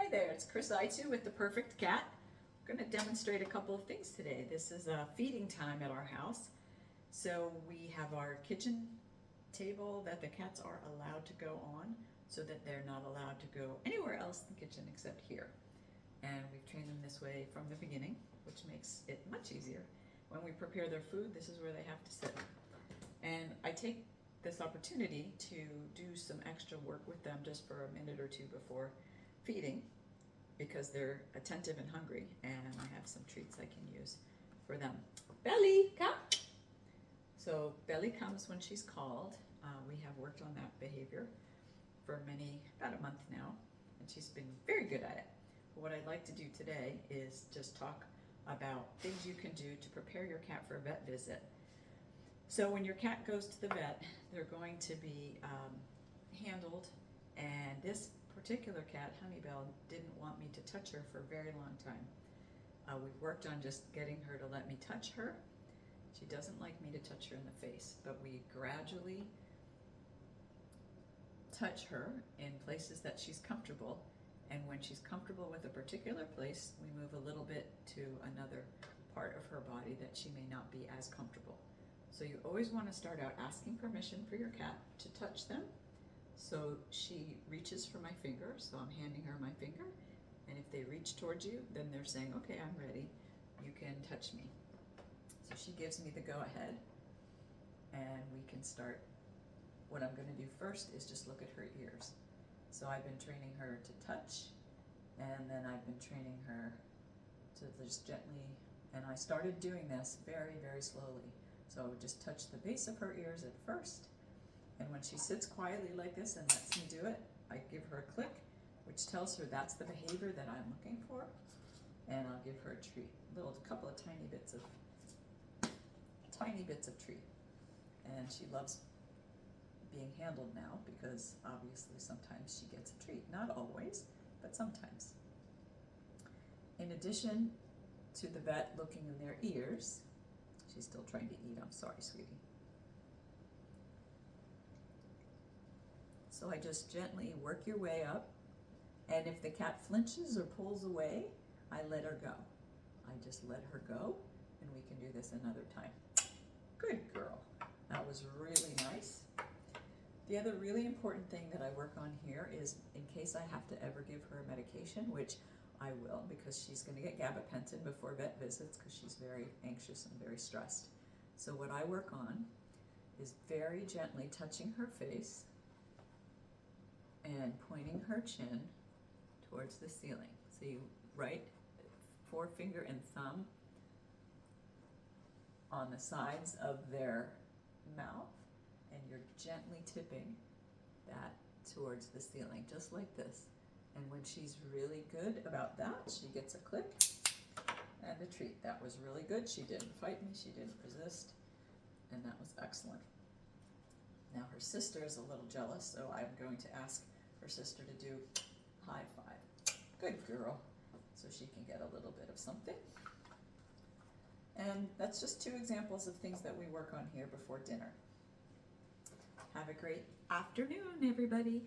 Hi there, it's Chris Aitu with The Perfect Cat. I'm going to demonstrate a couple of things today. This is a feeding time at our house. So we have our kitchen table that the cats are allowed to go on so that they're not allowed to go anywhere else in the kitchen except here. And we've trained them this way from the beginning, which makes it much easier. When we prepare their food, this is where they have to sit. And I take this opportunity to do some extra work with them just for a minute or two before feeding, because they're attentive and hungry, and I have some treats I can use for them. Belly, come! So Belly comes when she's called. We have worked on that behavior for about a month now, and she's been very good at it. But what I'd like to do today is just talk about things you can do to prepare your cat for a vet visit. So when your cat goes to the vet, they're going to be handled, and this particular cat, Honeybell, didn't want me to touch her for a very long time. We worked on just getting her to let me touch her. She doesn't like me to touch her in the face, but we gradually touch her in places that she's comfortable, and when she's comfortable with a particular place, we move a little bit to another part of her body that she may not be as comfortable. So you always want to start out asking permission for your cat to touch them. So she reaches for my finger, so I'm handing her my finger, and if they reach towards you, then they're saying, okay, I'm ready, you can touch me. So she gives me the go-ahead, and we can start. What I'm going to do first is just look at her ears. So I've been training her to touch, and then I've been training her to just gently, and I started doing this very, very slowly. So I would just touch the base of her ears at first, and when she sits quietly like this and lets me do it, I give her a click, which tells her that's the behavior that I'm looking for, and I'll give her a treat, a couple of tiny bits of treat. And she loves being handled now because obviously sometimes she gets a treat. Not always, but sometimes. In addition to the vet looking in their ears, she's still trying to eat, I'm sorry, sweetie. So I just gently work your way up, and if the cat flinches or pulls away, I let her go. I just let her go, and we can do this another time. Good girl. That was really nice. The other really important thing that I work on here is in case I have to ever give her a medication, which I will, because she's going to get gabapentin before vet visits because she's very anxious and very stressed. So what I work on is very gently touching her face and pointing her chin towards the ceiling. So you right forefinger and thumb on the sides of their mouth, and you're gently tipping that towards the ceiling, just like this. And when she's really good about that, she gets a click and a treat. That was really good. She didn't fight me, she didn't resist, and that was excellent. Now her sister is a little jealous, so I'm going to ask her sister to do high five. Good girl. So she can get a little bit of something. And that's just two examples of things that we work on here before dinner. Have a great afternoon, everybody.